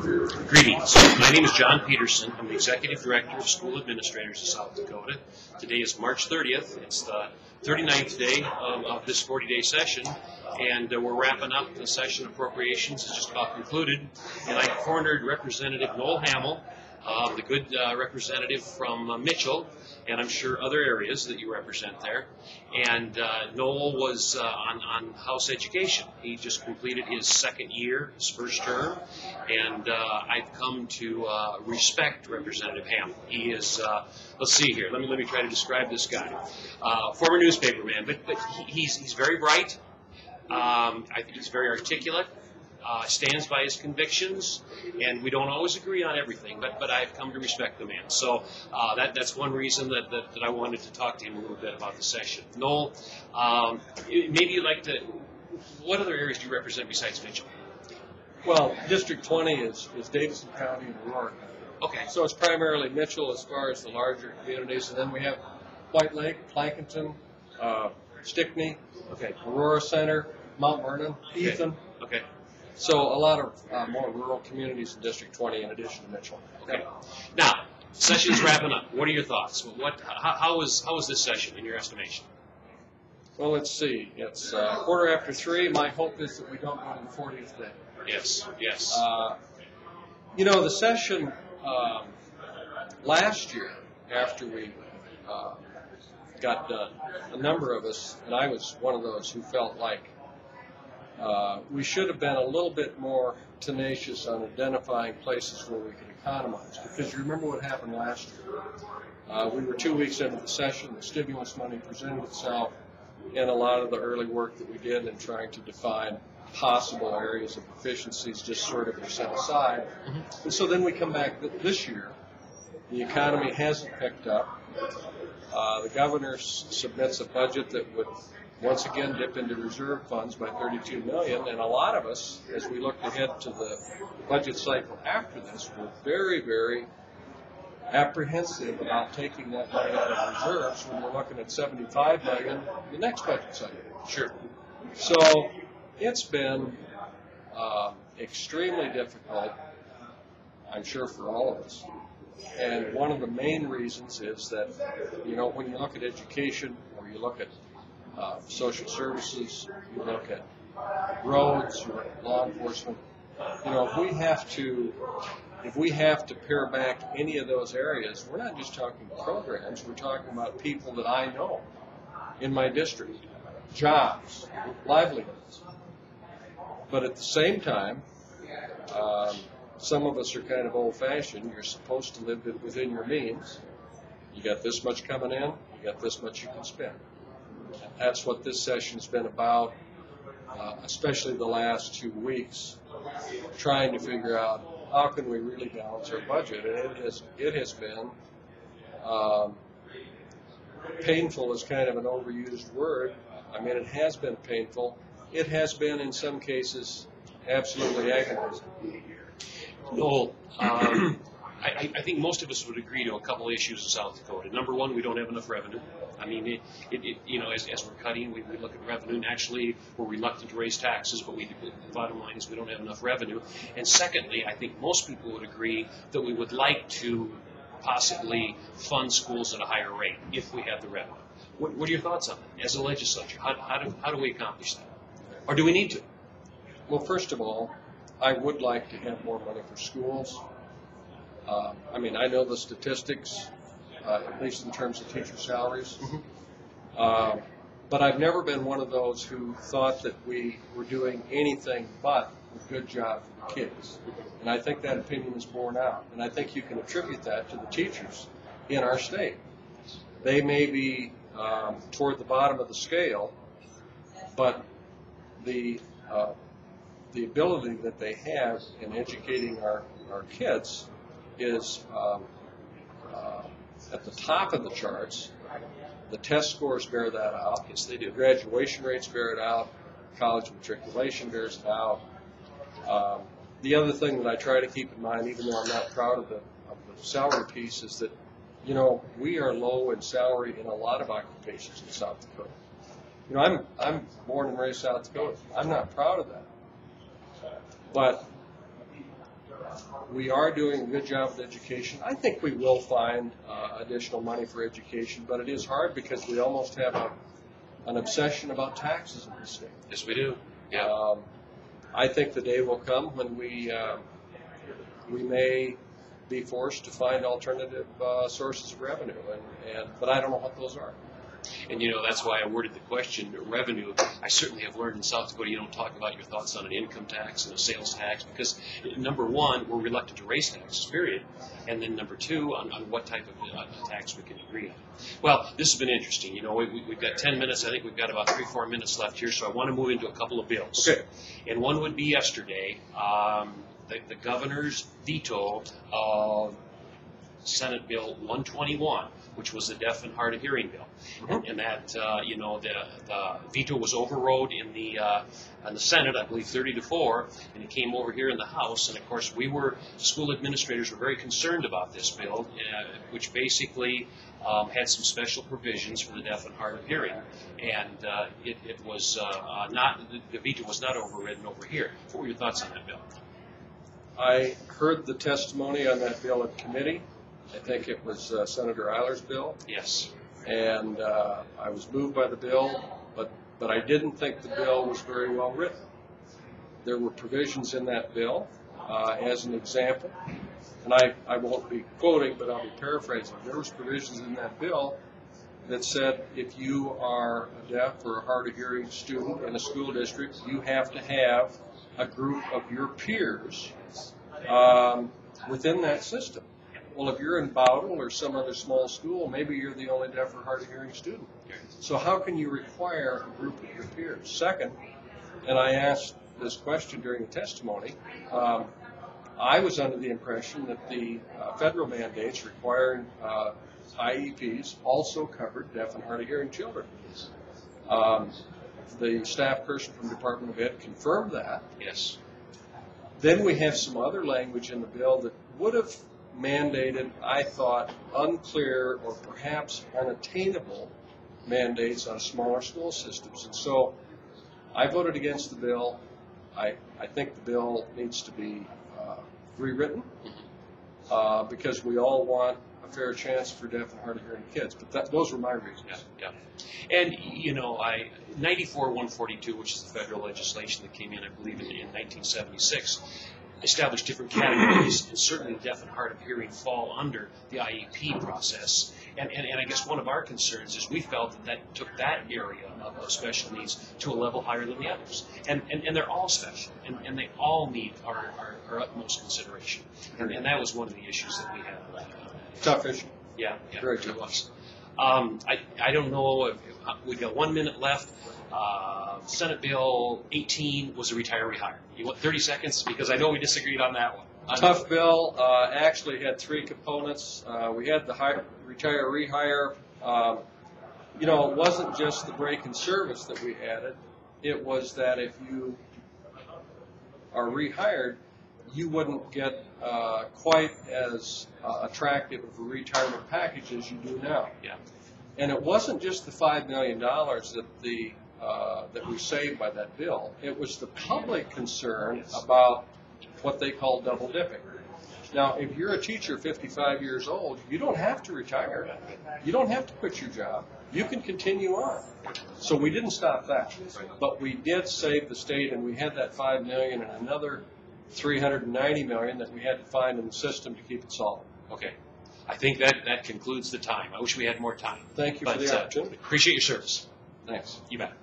Greetings. My name is John Peterson. I'm the Executive Director of School Administrators of South Dakota. Today is March 30th. It's the 39th day of this 40-day session, and we're wrapping up the session. Appropriations is just about concluded, and I cornered Representative Noel Hamiel, the good representative from Mitchell, and I'm sure other areas that you represent there. And Noel was on House Education. He just completed his second year, his first term, and I've come to respect Representative Hamiel. He is, let's see here, let me try to describe this guy. Former newspaperman, but he's very bright. I think he's very articulate. Stands by his convictions, and we don't always agree on everything, but I've come to respect the man. So that's one reason that I wanted to talk to him a little bit about the session. Noel, maybe you'd like to, what other areas do you represent besides Mitchell? Well, District 20 is Davidson County and Aurora County. Okay. So it's primarily Mitchell as far as the larger communities, and then we have White Lake, Plankinton, Stickney, okay, Aurora Center, Mount Vernon, Ethan. Okay. So a lot of more rural communities in District 20 in addition to Mitchell. Okay. Now, session's wrapping up. What are your thoughts? How was this session in your estimation? Well, let's see. It's 3:15. My hope is that we don't go to the 40th day. Yes, yes. You know, the session last year, after we got done, a number of us, and I was one of those who felt like we should have been a little bit more tenacious on identifying places where we could economize. Because you remember what happened last year. We were 2 weeks into the session, the stimulus money presented itself, and a lot of the early work that we did in trying to define possible areas of efficiencies just sort of were set aside. Mm-hmm. And so then we come back this year, the economy hasn't picked up. The governor submits a budget that would once again dip into reserve funds by $32 million, and a lot of us, as we looked ahead to the budget cycle after this, were very, very apprehensive about taking that money out of reserves when we're looking at $75 million the next budget cycle. Sure. So it's been extremely difficult, I'm sure, for all of us. And one of the main reasons is that, you know, when you look at education or you look at social services, you look at roads, you look at law enforcement, you know, if we have to pare back any of those areas, we're not just talking programs, we're talking about people that I know in my district, jobs, livelihoods. But at the same time, some of us are kind of old-fashioned. You're supposed to live within your means. You got this much coming in, you got this much you can spend. And that's what this session's been about, especially the last 2 weeks, trying to figure out how can we really balance our budget. And it has been painful is kind of an overused word. I mean, it has been painful. It has been, in some cases, absolutely agonizing. Noel, I think most of us would agree to a couple of issues in South Dakota. Number one, we don't have enough revenue. I mean, you know, as we're cutting, we look at revenue. Naturally, we're reluctant to raise taxes, but the bottom line is we don't have enough revenue. And secondly, I think most people would agree that we would like to possibly fund schools at a higher rate if we have the revenue. What are your thoughts on it as a legislature? How do we accomplish that? Or do we need to? Well, first of all, I would like to have more money for schools. I mean, I know the statistics, at least in terms of teacher salaries. Mm-hmm. But I've never been one of those who thought that we were doing anything but a good job for the kids. And I think that opinion is borne out. And I think you can attribute that to the teachers in our state. They may be toward the bottom of the scale, but the ability that they have in educating our kids is at the top of the charts. The test scores bear that out. Yes, they do. Graduation rates bear it out. College matriculation bears it out. The other thing that I try to keep in mind, even though I'm not proud of the salary piece, is that, you know, we are low in salary in a lot of occupations in South Dakota. You know, I'm born and raised South Dakota. I'm not proud of that. But We are doing a good job with education. I think we will find additional money for education, but it is hard because we almost have an obsession about taxes in this state. Yes, we do. Yeah. I think the day will come when we may be forced to find alternative sources of revenue, but I don't know what those are. And that's why I worded the question, revenue. I certainly have learned in South Dakota you don't talk about your thoughts on an income tax and a sales tax because, number one, we're reluctant to raise taxes, period. And then number two, on what type of tax we can agree on. Well, this has been interesting. We've got 10 minutes. I think we've got about 3-4 minutes left here, so I want to move into a couple of bills. Okay. And one would be yesterday, the governor's veto of Senate Bill 121, which was the deaf and hard of hearing bill, and that the veto was overrode in the Senate, I believe 30-4, and it came over here in the House. And of course, school administrators were very concerned about this bill, which basically had some special provisions for the deaf and hard of hearing, and it was not the veto was not overridden over here. What were your thoughts on that bill? I heard the testimony on that bill at committee. I think it was Senator Eiler's bill. Yes. And I was moved by the bill, but I didn't think the bill was very well written. There were provisions in that bill, as an example, and I won't be quoting, but I'll be paraphrasing. There was provisions in that bill that said if you are a deaf or a hard of hearing student in a school district, you have to have a group of your peers within that system. Well, if you're in Bowdle or some other small school, maybe you're the only deaf or hard of hearing student. So how can you require a group of your peers? Second, and I asked this question during the testimony, I was under the impression that the federal mandates requiring IEPs also covered deaf and hard of hearing children. The staff person from the Department of Ed confirmed that. Yes. Then we have some other language in the bill that would have mandated, I thought, unclear or perhaps unattainable mandates on smaller school systems. And so I voted against the bill. I think the bill needs to be rewritten because we all want a fair chance for deaf and hard of hearing kids. But those were my reasons. Yeah. And, 94-142, which is the federal legislation that came in, I believe, in 1976, established different categories, and certainly deaf and hard of hearing fall under the IEP process. And I guess one of our concerns is we felt that took that area of special needs to a level higher than the others. And they're all special, and they all need our utmost consideration. And that was one of the issues that we had. Tough issue. Yeah, Very it tough. was. I don't know if we've got 1 minute left. Senate Bill 18 was a retire-rehire. You want 30 seconds? Because I know we disagreed on that one. Tough bill. Actually had three components. We had the retire-rehire. It wasn't just the break in service that we added. It was that if you are rehired, you wouldn't get quite as attractive of a retirement package as you do now. Yeah. And it wasn't just the $5 million that we saved by that bill. It was the public concern about what they call double dipping. Now, if you're a teacher 55 years old, you don't have to retire. You don't have to quit your job. You can continue on. So we didn't stop that. But we did save the state, and we had that $5 million and another $390 million that we had to find in the system to keep it solvent. Okay. I think that concludes the time. I wish we had more time. Thank you for the opportunity. Appreciate your service. Thanks. You bet.